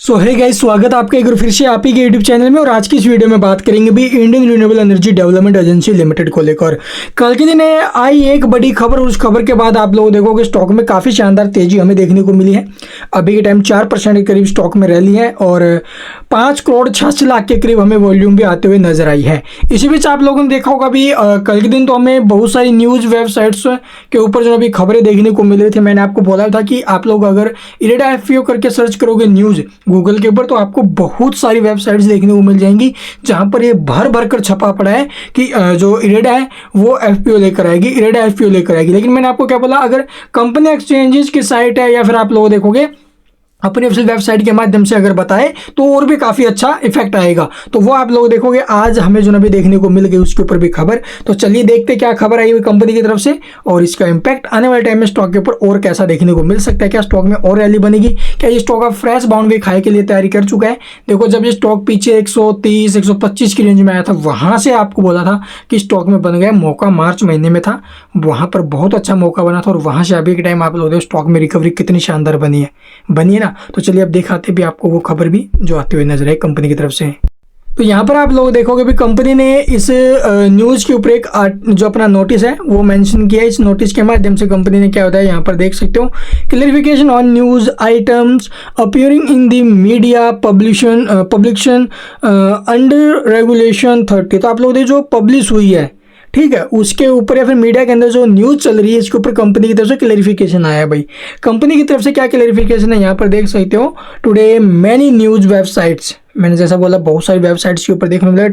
सो है गाइस, स्वागत है आपका एक बार फिर से आप ही के यूट्यूब चैनल में। और आज की इस वीडियो में बात करेंगे भी Indian renewable energy development agency limited को लेकर। कल के दिन आई एक बड़ी खबर, उस खबर के बाद आप लोग देखोगे स्टॉक में काफ़ी शानदार तेजी हमें देखने को मिली है। अभी के टाइम 4% के करीब स्टॉक में रैली है और 5,86,00,000 के करीब हमें वॉल्यूम भी आते हुए नजर आई है। इसी बीच आप लोगों ने देखा होगा भी कल के दिन तो हमें बहुत सारी न्यूज़ वेबसाइट्स के ऊपर जो अभी खबरें देखने को मिल रही थी। मैंने आपको बोला था कि आप लोग अगर इरेडा एफपीओ करके सर्च करोगे न्यूज़ गूगल के ऊपर तो आपको बहुत सारी वेबसाइट्स देखने को मिल जाएंगी जहां पर ये भर भर कर छपा पड़ा है कि जो इरेडा है वो एफपीओ लेकर आएगी, इरेडा एफपीओ लेकर आएगी। लेकिन मैंने आपको क्या बोला, अगर कंपनी एक्सचेंजेस की साइट है या फिर आप लोग देखोगे अपनी ऑफिशियल वेबसाइट के माध्यम से अगर बताए तो और भी काफ़ी अच्छा इफेक्ट आएगा। तो वो आप लोग देखोगे आज हमें जो भी देखने को मिल गई उसके ऊपर भी खबर। तो चलिए देखते क्या खबर आई हुई कंपनी की तरफ से और इसका इम्पैक्ट आने वाले टाइम में स्टॉक के ऊपर और कैसा देखने को मिल सकता है। क्या स्टॉक में और रैली बनेगी, क्या ये स्टॉक अब फ्रेश बाउंड वे खाए के लिए तैयारी कर चुका है। देखो, जब ये स्टॉक पीछे 130 125 की रेंज में आया था वहां से आपको बोला था कि स्टॉक में बन गया मौका, मार्च महीने में था, वहां पर बहुत अच्छा मौका बना था और वहां से अभी के टाइम आप लोग स्टॉक में रिकवरी कितनी शानदार बनी है ना। तो चलिए अब दिखाते भी आपको वो खबर भी जो आती हुई नजर है कंपनी की तरफ से। तो यहाँ पर आप लोग देखोगे भी कंपनी ने इस न्यूज़ के ऊपर एक जो अपना नोटिस है वो मेंशन किया है। इस नोटिस के माध्यम से कंपनी ने क्या होता है यहाँ पर देख सकते हो, clarification on news items appearing in the media publication under regulation 30। तो आप लोग जो पब्लिश हुई है, ठीक है, उसके ऊपर या फिर मीडिया के अंदर जो न्यूज़ चल रही है इसके ऊपर कंपनी की तरफ से क्लैरिफिकेशन आया है। भाई कंपनी की तरफ से क्या क्लैरिफिकेशन है यहाँ पर देख सकते हो। टुडे मैनी न्यूज़ वेबसाइट्स, मैंने जैसा बोला बहुत सारी वेबसाइट्स के ऊपर देखने मिला,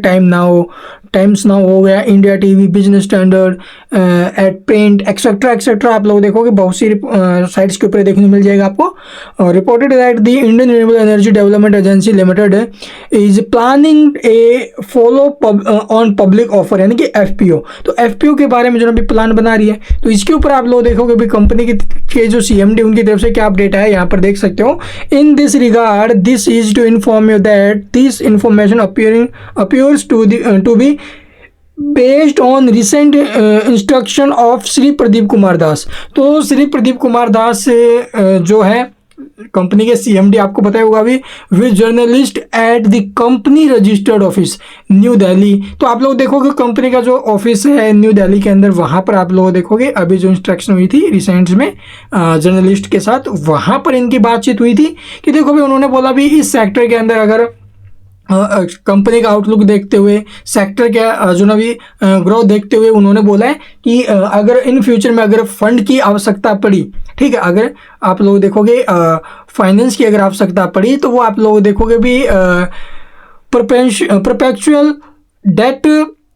टाइम्स नाउ हो गया, India TV, Business Standard, at print etcetera etcetera. आप लोग देखोगे बहुत सी साइट्स के ऊपर देखने मिल जाएगा आपको। Reported that the Indian renewable energy development agency limited is planning A follow on public offer, यानी कि एफपीओ। तो एफपीओ के बारे में जो अभी प्लान बना रही है, तो इसके ऊपर आप लोग देखोगे भी कंपनी के जो सीएमडी उनकी तरफ से क्या अपडेट है यहाँ पर देख सकते हो। In this regard this is to inform you that this information appears to be based on recent instruction of Shri Pradeep Kumar Das. तो श्री प्रदीप कुमार दास जो है कंपनी के सीएमडी, आपको बताया होगा अभी, with journalist at the company registered office new Delhi. तो आप लोग देखोगे कंपनी का जो ऑफिस है न्यू दिल्ली के अंदर, वहां पर आप लोग देखोगे अभी जो इंस्ट्रक्शन हुई थी रिसेंट में जर्नलिस्ट के साथ, वहां पर इनकी बातचीत हुई थी कि देखो भी उन्होंने बोला भी इस सेक्टर के अंदर अगर कंपनी का आउटलुक देखते हुए, सेक्टर के जो भी ग्रोथ देखते हुए उन्होंने बोला है कि अगर इन फ्यूचर में अगर फंड की आवश्यकता पड़ी, ठीक है, अगर आप लोग देखोगे फाइनेंस की अगर आवश्यकता पड़ी तो वो आप लोग देखोगे भी परपेचुअल डेट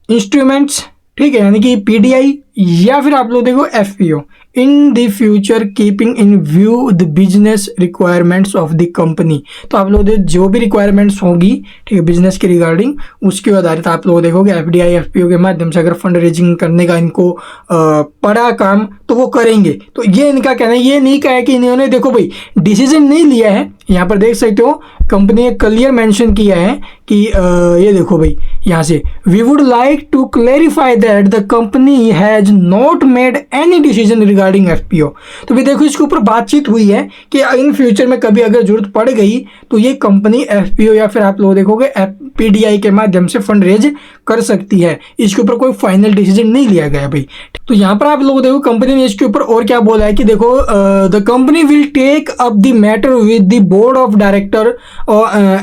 इंस्ट्रूमेंट्स, ठीक है, यानी कि पीडीआई या फिर आप लोग देखो FPO in the future keeping in view the business requirements of the company. तो आप लोग जो भी रिक्वायरमेंट्स होगी, ठीक है, बिजनेस के रिगार्डिंग, उसके आधारित आप लोग देखोगे एफडीआई एफपीओ के माध्यम से अगर फंड रेजिंग करने का इनको पड़ा काम तो वो करेंगे। तो ये इनका कहना है, ये नहीं कहा है कि इन्होंने देखो भाई डिसीजन नहीं लिया है। यहाँ पर देख सकते हो कंपनी ने क्लियर मेंशन किया है कि ये देखो भाई यहाँ से, we would like to clarify that the company has not made any decision regarding FPO. तो भी देखो इसके ऊपर बातचीत हुई है कि इन फ्यूचर में कभी अगर जरूरत पड़ गई तो ये कंपनी एफपीओ या फिर आप लोग देखोगे पीडीआई के माध्यम से फंड रेज कर सकती है। इसके ऊपर कोई फाइनल डिसीजन नहीं लिया गया भाई। तो यहाँ पर आप लोग देखो कंपनी ने इसके ऊपर और क्या बोला है कि देखो the company will take up the matter with the board of director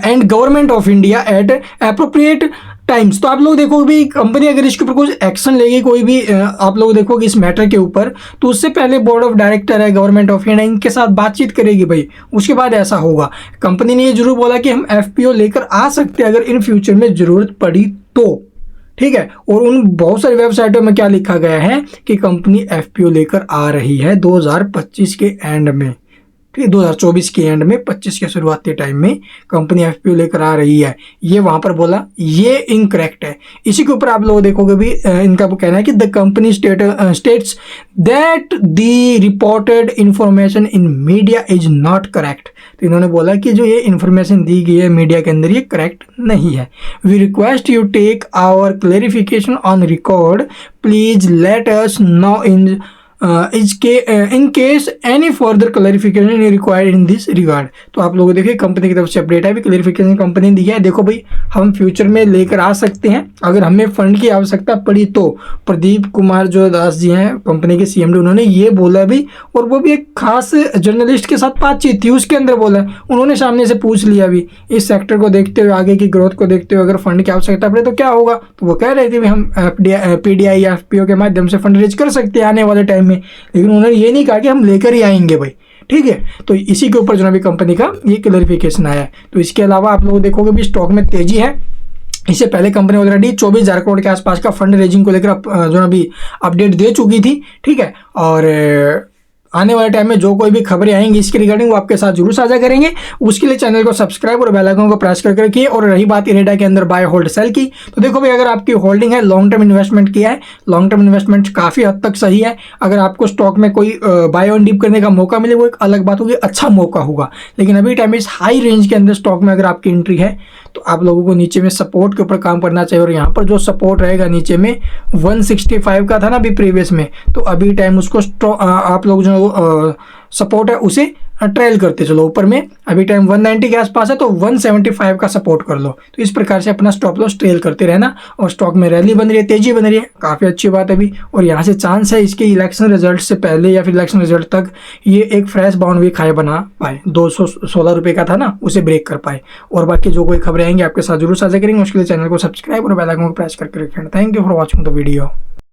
and government of India at appropriate times. तो आप लोग देखो भी कंपनी अगर इसके ऊपर कुछ एक्शन लेगी, कोई भी आप लोग देखोगे इस मैटर के ऊपर, तो उससे पहले बोर्ड ऑफ डायरेक्टर है, गवर्नमेंट ऑफ इंडिया, इनके साथ बातचीत करेगी भाई, उसके बाद ऐसा होगा। कंपनी ने ये जरूर बोला कि हम एफपीओ लेकर आ सकते हैं अगर इन फ्यूचर में जरूरत पड़ी तो, ठीक है। और उन बहुत सारी वेबसाइटों में क्या लिखा गया है कि कंपनी एफपीओ लेकर आ रही है 2025 के एंड में, ठीक है, 2024 के एंड में, 25 के शुरुआती टाइम में कंपनी एफपीओ लेकर आ रही है। ये वहां पर बोला, ये इनकरेक्ट है। इसी के ऊपर आप लोग देखोगे भी इनका कहना है कि the company states that the reported information in media is not correct. तो इन्होंने बोला कि जो ये इंफॉर्मेशन दी गई है मीडिया के अंदर ये करेक्ट नहीं है। We request you take our clarification on record, please let us know in इसके in case any further clarification required in this regard. तो आप लोगों देखिए कंपनी की तरफ से अपडेट है, भी क्लैरिफिकेशन कंपनी ने दिया है। देखो भाई हम फ्यूचर में लेकर आ सकते हैं अगर हमें फंड की आवश्यकता पड़ी तो। प्रदीप कुमार जो दास जी हैं कंपनी के सीएमडी, उन्होंने ये बोला भी, और वो भी एक खास जर्नलिस्ट के साथ बातचीत थी उसके अंदर बोला, उन्होंने सामने से पूछ लिया भी इस सेक्टर को देखते हुए, आगे की ग्रोथ को देखते हुए अगर फंड की आवश्यकता पड़े तो क्या होगा। तो वो कह रहे थे भी हम पीडीआई या एफपीओ के माध्यम से फंड रेज कर सकते हैं आने वाले टाइम में, लेकिन उन्होंने ये नहीं कहा कि हम लेकर ही आएंगे भाई। ठीक है, तो इसी के ऊपर जो अभी कंपनी का ये क्लैरिफिकेशन आया है। तो इसके अलावा आप लोग देखोगे भी स्टॉक में तेजी है। इससे पहले कंपनी ऑलरेडी 24,000 करोड़ के आसपास का फंड रेजिंग को लेकर जो अभी अपडेट दे चुकी थी। ठीक है, और आने वाले टाइम में जो कोई भी खबरें आएंगी इसके रिगार्डिंग वो आपके साथ जरूर साझा करेंगे। उसके लिए चैनल को सब्सक्राइब और बेल आइकन को प्रेस करके रखिए। और रही बात इरेडा के अंदर बाय होल्ड सेल की, तो देखो भाई अगर आपकी होल्डिंग है, लॉन्ग टर्म इन्वेस्टमेंट किया है, लॉन्ग टर्म इन्वेस्टमेंट काफ़ी हद तक सही है। अगर आपको स्टॉक में कोई बाय ऑन डीप करने का मौका मिले वो एक अलग बात होगी, अच्छा मौका होगा। लेकिन अभी टाइम इस हाई रेंज के अंदर स्टॉक में अगर आपकी एंट्री है तो आप लोगों को नीचे में सपोर्ट के ऊपर काम करना चाहिए। और यहाँ पर जो सपोर्ट रहेगा नीचे में 165 का था ना अभी प्रीवियस में, तो अभी टाइम उसको आप लोग जो सपोर्ट है उसे ट्रेल करते चलो। ऊपर में अभी टाइम 190 के आसपास है तो 175 का सपोर्ट कर लो। तो इस प्रकार से अपना स्टॉप लॉस ट्रेल करते रहना। और स्टॉक में रैली बन रही है, तेजी बन रही है, काफ़ी अच्छी बात है अभी। और यहाँ से चांस है इसके इलेक्शन रिजल्ट से पहले या फिर इलेक्शन रिजल्ट तक ये एक फ्रेश बाउंड वीक हाई बना पाए, 216 रुपये का था ना, उसे ब्रेक कर पाए। और बाकी जो कोई खबरें आएंगी आपके साथ जरूर साझा करेंगे। उसके लिए चैनल को सब्सक्राइब और बेल आइकन को प्रेस करके रखें। Thank you for watching the video.